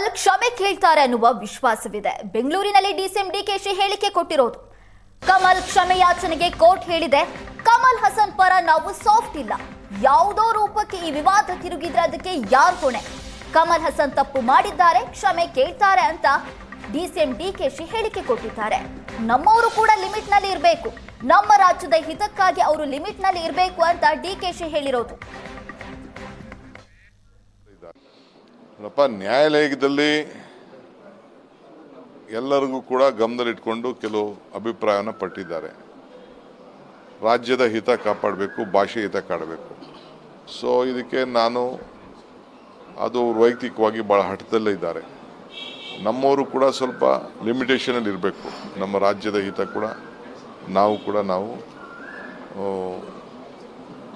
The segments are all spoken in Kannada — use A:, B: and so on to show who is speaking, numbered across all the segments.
A: ಕಮಲ್ ಕ್ಷಮೆ ಕೇಳ್ತಾರೆ ಅನ್ನುವ ವಿಶ್ವಾಸವಿದೆ. ಬೆಂಗಳೂರಿನಲ್ಲಿ ಡಿಸಿಎಂ ಡಿಕೆಶಿ ಹೇಳಿಕೆ ಕೊಟ್ಟಿರೋದು. ಕಮಲ್ ಕ್ಷಮೆ ಯಾಚನೆಗೆ ಕೋರ್ಟ್ ಹೇಳಿದೆ, ಕಮಲ್ ಹಸನ್ ಪರ ನಾವು ಸಾಫ್ಟ್ ಇಲ್ಲ. ಯಾವುದೋ ರೂಪಕ್ಕೆ ಈ ವಿವಾದ ತಿರುಗಿದ್ರೆ ಅದಕ್ಕೆ ಯಾರು ಹೊಣೆ? ಕಮಲ್ ಹಸನ್ ತಪ್ಪು ಮಾಡಿದ್ದಾರೆ, ಕ್ಷಮೆ ಕೇಳ್ತಾರೆ ಅಂತ ಡಿಸಿಎಂ ಡಿಕೆಶಿ ಹೇಳಿಕೆ ಕೊಟ್ಟಿದ್ದಾರೆ. ನಮ್ಮವರು ಕೂಡ ಲಿಮಿಟ್ ನಲ್ಲಿ ಇರಬೇಕು, ನಮ್ಮ ರಾಜ್ಯದ ಹಿತಕ್ಕಾಗಿ ಅವರು ಲಿಮಿಟ್ ನಲ್ಲಿ ಇರಬೇಕು ಅಂತ ಡಿಕೆಶಿ ಹೇಳಿರೋದು.
B: ನ್ಯಾಯಾಲಯದಲ್ಲಿ ಎಲ್ಲರಿಗೂ ಕೂಡ ಗಮನದಲ್ಲಿಟ್ಕೊಂಡು ಕೆಲವು ಅಭಿಪ್ರಾಯವನ್ನು ಪಟ್ಟಿದ್ದಾರೆ. ರಾಜ್ಯದ ಹಿತ ಕಾಪಾಡಬೇಕು, ಭಾಷೆ ಹಿತ ಕಾಡಬೇಕು. ಸೊ ಇದಕ್ಕೆ ನಾನು ಅದು ವೈಯಕ್ತಿಕವಾಗಿ ಭಾಳ ಹಠದಲ್ಲೇ ಇದ್ದಾರೆ. ನಮ್ಮವರು ಕೂಡ ಸ್ವಲ್ಪ ಲಿಮಿಟೇಷನಲ್ಲಿ ಇರಬೇಕು. ನಮ್ಮ ರಾಜ್ಯದ ಹಿತ ಕೂಡ ನಾವು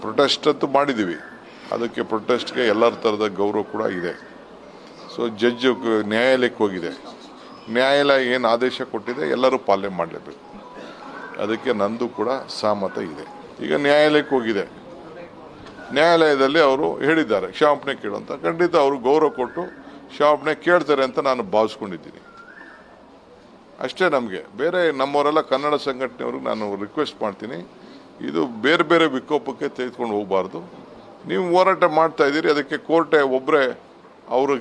B: ಪ್ರೊಟೆಸ್ಟ್ ಅಂತೂ ಮಾಡಿದ್ದೀವಿ. ಅದಕ್ಕೆ ಪ್ರೊಟೆಸ್ಟ್ಗೆ ಎಲ್ಲರ ಥರದ ಗೌರವ ಕೂಡ ಇದೆ. ಸೊ ಜಡ್ಜ್ ನ್ಯಾಯಾಲಯಕ್ಕೆ ಹೋಗಿದೆ, ನ್ಯಾಯಾಲಯ ಏನು ಆದೇಶ ಕೊಟ್ಟಿದೆ ಎಲ್ಲರೂ ಪಾಲನೆ ಮಾಡಲೇಬೇಕು. ಅದಕ್ಕೆ ನಂದು ಕೂಡ ಸಹಮತ ಇದೆ. ಈಗ ನ್ಯಾಯಾಲಯಕ್ಕೆ ಹೋಗಿದೆ, ನ್ಯಾಯಾಲಯದಲ್ಲಿ ಅವರು ಹೇಳಿದ್ದಾರೆ ಕ್ಷಮಾಪಣೆ ಕೇಳುವಂತ. ಖಂಡಿತ ಅವರು ಗೌರವ ಕೊಟ್ಟು ಕ್ಷಮಾಪಣೆ ಕೇಳ್ತಾರೆ ಅಂತ ನಾನು ಭಾವಿಸ್ಕೊಂಡಿದ್ದೀನಿ. ಅಷ್ಟೇ. ನಮಗೆ ಬೇರೆ ನಮ್ಮವರೆಲ್ಲ ಕನ್ನಡ ಸಂಘಟನೆಯವ್ರಿಗೆ ನಾನು ರಿಕ್ವೆಸ್ಟ್ ಮಾಡ್ತೀನಿ, ಇದು ಬೇರೆ ಬೇರೆ ವಿಕೋಪಕ್ಕೆ ತೆಗೆದುಕೊಂಡು ಹೋಗಬಾರ್ದು. ನೀವು ಹೋರಾಟ ಮಾಡ್ತಾ ಇದ್ದೀರಿ, ಅದಕ್ಕೆ ಕೋರ್ಟೇ ಒಬ್ಬರೇ ಅವರು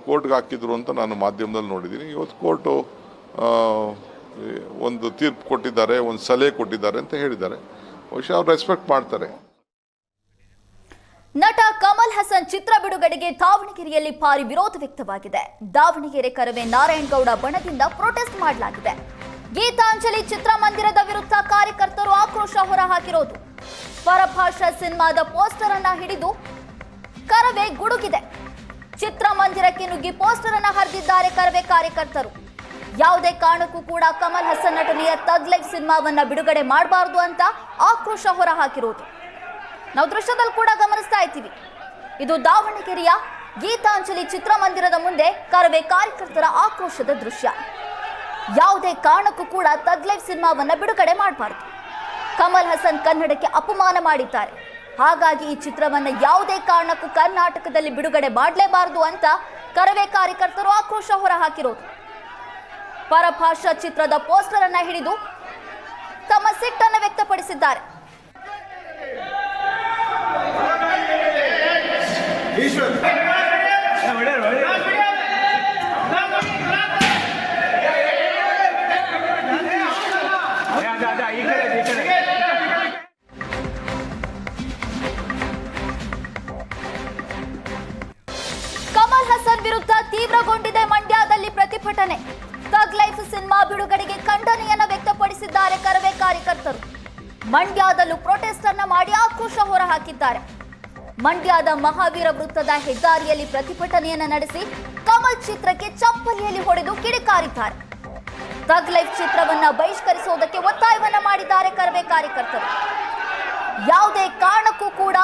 B: ಕೋರ್ಟ್ಗೆ ಹಾಕಿದ್ರು ಅಂತ ನಾನು ಮಾಧ್ಯಮದಲ್ಲಿ ನೋಡಿದ್ದೀನಿ. ಇವತ್ತು ಕೋರ್ಟು ಒಂದು ತೀರ್ಪು ಕೊಟ್ಟಿದ್ದಾರೆ, ಒಂದು ಸಲಹೆ ಕೊಟ್ಟಿದ್ದಾರೆ ಅಂತ ಹೇಳಿದ್ದಾರೆ. ಬಹುಶಃ ಅವ್ರು ರೆಸ್ಪೆಕ್ಟ್ ಮಾಡ್ತಾರೆ.
A: ನಟ ಕಮಲ್ ಹಸನ್ ಚಿತ್ರ ಬಿಡುಗಡೆಗೆ ದಾವಣಗೆರೆಯಲ್ಲಿ ಭಾರಿ ವಿರೋಧ ವ್ಯಕ್ತವಾಗಿದೆ. ದಾವಣಗೆರೆ ಕರವೇ ನಾರಾಯಣಗೌಡ ಬಣದಿಂದ ಪ್ರೊಟೆಸ್ಟ್ ಮಾಡಲಾಗಿದೆ. ಗೀತಾಂಜಲಿ ಚಿತ್ರಮಂದಿರದ ವಿರುದ್ಧ ಕಾರ್ಯಕರ್ತರು ಆಕ್ರೋಶ ಹೊರಹಾಕಿರೋದು. ಪರಭಾಷಾ ಸಿನಿಮಾದ ಪೋಸ್ಟರ್ ಅನ್ನ ಹಿಡಿದು ಕರವೇ ಗುಡುಗಿದೆ. ಚಿತ್ರಮಂದಿರಕ್ಕೆ ನುಗ್ಗಿ ಪೋಸ್ಟರ್ ಅನ್ನ ಹರಿದಿದ್ದಾರೆ ಕರವೇ ಕಾರ್ಯಕರ್ತರು. ಯಾವುದೇ ಕಾರಣಕ್ಕೂ ಕೂಡ ಕಮಲ್ ಹಸನ್ ನಟನೆಯ ತಗ್ ಲೈಫ್ ಸಿನಿಮಾವನ್ನ ಬಿಡುಗಡೆ ಮಾಡಬಾರದು ಅಂತ ಆಕ್ರೋಶ ಹೊರಹಾಕಿರೋದು ನಾವು ದೃಶ್ಯದಲ್ಲಿ ಕೂಡ ಗಮನಿಸ್ತಾ ಇದ್ದೀವಿ. ಇದು ದಾವಣಗೆರೆಯ ಗೀತಾಂಜಲಿ ಚಿತ್ರಮಂದಿರದ ಮುಂದೆ ಕರವೇ ಕಾರ್ಯಕರ್ತರ ಆಕ್ರೋಶದ ದೃಶ್ಯ. ಯಾವುದೇ ಕಾರಣಕ್ಕೂ ಕೂಡ ತಗ್ ಲೈಫ್ ಸಿನಿಮಾವನ್ನ ಬಿಡುಗಡೆ ಮಾಡಬಾರದು. ಕಮಲ್ ಹಸನ್ ಕನ್ನಡಕ್ಕೆ ಅಪಮಾನ ಮಾಡಿದ್ದಾರೆ, ಹಾಗಾಗಿ ಈ ಚಿತ್ರವನ್ನ ಯಾವುದೇ ಕಾರಣಕ್ಕೂ ಕರ್ನಾಟಕದಲ್ಲಿ ಬಿಡುಗಡೆ ಮಾಡಲೇಬಾರದು ಅಂತ ಕರವೇ ಕಾರ್ಯಕರ್ತರು ಆಕ್ರೋಶ ಹೊರಹಾಕಿರೋದು. ಪರಭಾಷಾ ಚಿತ್ರದ ಪೋಸ್ಟರ್ ಅನ್ನ ಹಿಡಿದು ತಮ್ಮ ಸಿಟ್ಟನ್ನು ವ್ಯಕ್ತಪಡಿಸಿದ್ದಾರೆ. ಕಮಲ್ ಹಸನ್ ವಿರುದ್ಧ ತೀವ್ರಗೊಂಡಿದೆ ಮಂಡ್ಯದಲ್ಲಿ ಪ್ರತಿಭಟನೆ. ತಗ್ ಲೈಫ್ ಸಿನಿಮಾ ಬಿಡುಗಡೆಗೆ ಖಂಡನೆಯನ್ನ ವ್ಯಕ್ತಪಡಿಸಿದ್ದಾರೆ ಕರವೇ ಕಾರ್ಯಕರ್ತರು. ಮಂಡ್ಯದಲ್ಲೂ ಪ್ರೊಟೆಸ್ಟ್ ಅನ್ನ ಮಾಡಿ ಆಕ್ರೋಶ ಹೊರಹಾಕಿದ್ದಾರೆ. ಮಂಡ್ಯದ ಮಹಾವೀರ ವೃತ್ತದ ಹೆದ್ದಾರಿಯಲ್ಲಿ ಪ್ರತಿಭಟನೆಯನ್ನ ನಡೆಸಿ ಕಮಲ್ ಚಿತ್ರಕ್ಕೆ ಚಪ್ಪಲಿಯಲ್ಲಿ ಹೊಡೆದು ಕಿಡಿಕಾರಿದ್ದಾರೆ. ತಗ್ ಲೈಫ್ ಚಿತ್ರವನ್ನ ಬಹಿಷ್ಕರಿಸುವುದಕ್ಕೆ ಒತ್ತಾಯವನ್ನ ಮಾಡಿದ್ದಾರೆ ಕರವೇ ಕಾರ್ಯಕರ್ತರು. ಯಾವುದೇ ಕಾರಣಕ್ಕೂ ಕೂಡ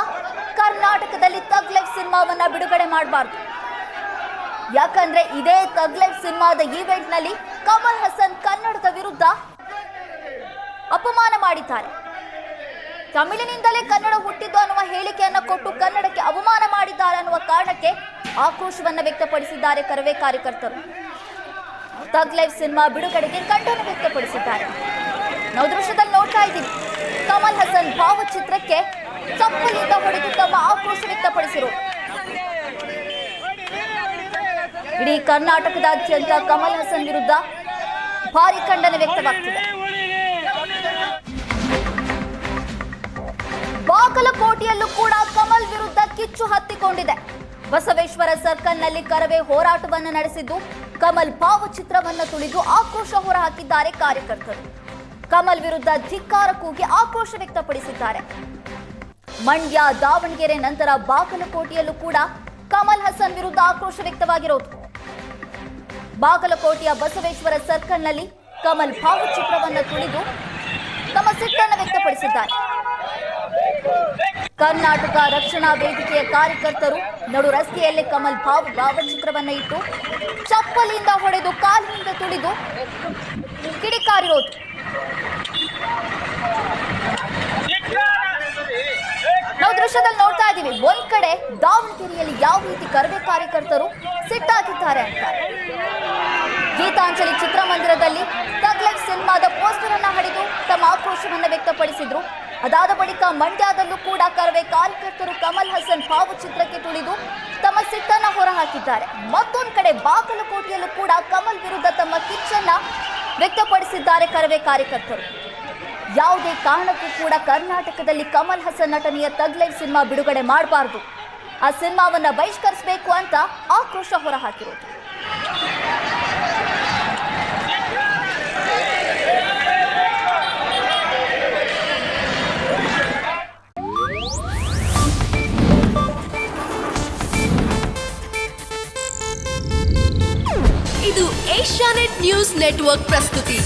A: ಕರ್ನಾಟಕದಲ್ಲಿ ತಗ್ ಲೈಫ್ ಸಿನಿಮಾವನ್ನ ಬಿಡುಗಡೆ ಮಾಡಬಾರದು. ಯಾಕಂದ್ರೆ ಇದೇ ತಗ್ ಲೈಫ್ ಸಿನಿಮಾದ ಈವೆಂಟ್ ನಲ್ಲಿ ಕಮಲ್ ಹಸನ್ ಕನ್ನಡದ ವಿರುದ್ಧ ಅಪಮಾನ ಮಾಡಿದ್ದಾರೆ. ತಮಿಳಿನಿಂದಲೇ ಕನ್ನಡ ಹುಟ್ಟಿದ್ದು ಅನ್ನುವ ಹೇಳಿಕೆಯನ್ನ ಕೊಟ್ಟು ಕನ್ನಡಕ್ಕೆ ಅವಮಾನ ಮಾಡಿದ್ದಾರೆ ಅನ್ನುವ ಕಾರಣಕ್ಕೆ ಆಕ್ರೋಶವನ್ನ ವ್ಯಕ್ತಪಡಿಸಿದ್ದಾರೆ ಕರವೇ ಕಾರ್ಯಕರ್ತರು. ತಗ್ ಲೈಫ್ ಸಿನಿಮಾ ಬಿಡುಗಡೆಗೆ ಖಂಡನೆ ವ್ಯಕ್ತಪಡಿಸಿದ್ದಾರೆ. ನಾವು ದೃಶ್ಯದಲ್ಲಿ ನೋಡ್ತಾ ಇದ್ದೀವಿ, ಕಮಲ್ ಹಸನ್ ಭಾವಚಿತ್ರಕ್ಕೆ ಚಪ್ಪಲಿಯಿಂದ ಹೊಡೆದು ತಮ್ಮ ಆಕ್ರೋಶ ವ್ಯಕ್ತಪಡಿಸಿರು. ಇಡೀ ಕರ್ನಾಟಕದಾದ್ಯಂತ ಕಮಲ್ ಹಸನ್ ವಿರುದ್ಧ ಭಾರಿ ಖಂಡನೆ ವ್ಯಕ್ತವಾಗ್ತಿದೆ. ಬಾಗಲಕೋಟೆಯಲ್ಲೂ ಕೂಡ ಕಮಲ್ ವಿರುದ್ಧ ಕಿಚ್ಚು ಹತ್ತಿಕೊಂಡಿದೆ. ಬಸವೇಶ್ವರ ಸರ್ಕಲ್ನಲ್ಲಿ ಕರವೇ ಹೋರಾಟವನ್ನು ನಡೆಸಿದ್ದು ಕಮಲ್ ಭಾವಚಿತ್ರವನ್ನು ತುಳಿದು ಆಕ್ರೋಶ ಹೊರಹಾಕಿದ್ದಾರೆ ಕಾರ್ಯಕರ್ತರು. ಕಮಲ್ ವಿರುದ್ಧ ಧಿಕ್ಕಾರ ಕೂಗಿ ಆಕ್ರೋಶ ವ್ಯಕ್ತಪಡಿಸಿದ್ದಾರೆ. ಮಂಡ್ಯ, ದಾವಣಗೆರೆ ನಂತರ ಬಾಗಲಕೋಟೆಯಲ್ಲೂ ಕೂಡ ಕಮಲ್ ಹಸನ್ ವಿರುದ್ಧ ಆಕ್ರೋಶ ವ್ಯಕ್ತವಾಗಿರೋದು. ಬಾಗಲಕೋಟೆಯ ಬಸವೇಶ್ವರ ಸರ್ಕಲ್ನಲ್ಲಿ ಕಮಲ್ ಭಾವಚಿತ್ರವನ್ನು ತುಳಿದು ತಮ್ಮ ಸಿಟ್ಟನ್ನು ವ್ಯಕ್ತಪಡಿಸಿದ್ದಾರೆ. ಕರ್ನಾಟಕ ರಕ್ಷಣಾ ವೇದಿಕೆಯ ಕಾರ್ಯಕರ್ತರು ನಡು ರಸ್ತೆಯಲ್ಲೇ ಕಮಲ್ ಭಾವಚಿತ್ರವನ್ನು ಇಟ್ಟು ಚಪ್ಪಲಿಯಿಂದ ಹೊಡೆದು ಕಾಲಿನಿಂದ ತುಳಿದು ಕಿಡಿಕಾರಿರೋದು. ನಾವು ದೃಶ್ಯದಲ್ಲಿ ನೋಡ್ತಾ ಇದ್ದೀವಿ. ಒಂದ್ ಕಡೆ ದಾವಣಗೆರೆಯಲ್ಲಿ ಯಾವ ರೀತಿ ಕರವೇ ಕಾರ್ಯಕರ್ತರು ಸಿಟ್ಟಾಗಿದ್ದಾರೆ. ಮಾಡಿದ್ದಾರೆ ಅಂತ. ಗೀತಾಂಜಲಿ ಚಿತ್ರಮಂದಿರದಲ್ಲಿ ಥಗ್ ಲೈಫ್ ಸಿನಿಮಾದ ಪೋಸ್ಟರ್ ಅನ್ನ ಹಿಡಿದು ತಮ್ಮ ಆಕ್ರೋಶವನ್ನ ವ್ಯಕ್ತಪಡಿಸಿದ್ರು. ಅದಾದ ಬಳಿಕ ಮಂಡ್ಯದಲ್ಲೂ ಕೂಡ ಕರವೇ ಕಾರ್ಯಕರ್ತರು ಕಮಲ್ ಹಾಸನ್ ಭಾವಚಿತ್ರಕ್ಕೆ ತುಳಿದು ತಮ್ಮ ಸಿಟ್ಟನ್ನ ಹೊರಹಾಕಿದ್ದಾರೆ. ಮತ್ತೊಂದು ಕಡೆ ಬಾಗಲಕೋಟೆಯಲ್ಲೂ ಕೂಡ ಕಮಲ್ ವಿರುದ್ಧ ತಮ್ಮ ಕಿಚ್ಚನ್ನ ವ್ಯಕ್ತಪಡಿಸಿದ್ದಾರೆ ಕರವೇ ಕಾರ್ಯಕರ್ತರು. ಯಾವುದೇ ಕಾರಣಕ್ಕೂ ಕೂಡ ಕರ್ನಾಟಕದಲ್ಲಿ ಕಮಲ್ ಹಾಸನ್ ನಟನೆಯ ಥಗ್ ಲೈಫ್ ಸಿನಿಮಾ ಬಿಡುಗಡೆ ಮಾಡಬಾರದು, ಆ ಸಿನಿಮಾವನ್ನ ಬಹಿಷ್ಕರಿಸಬೇಕು ಅಂತ ಆಕ್ರೋಶ ಹೊರಹಾಕಿರೋದು.
C: ಇದು ಏಷ್ಯಾನೆಟ್ ನ್ಯೂಸ್ ನೆಟ್ವರ್ಕ್ ಪ್ರಸ್ತುತಿ.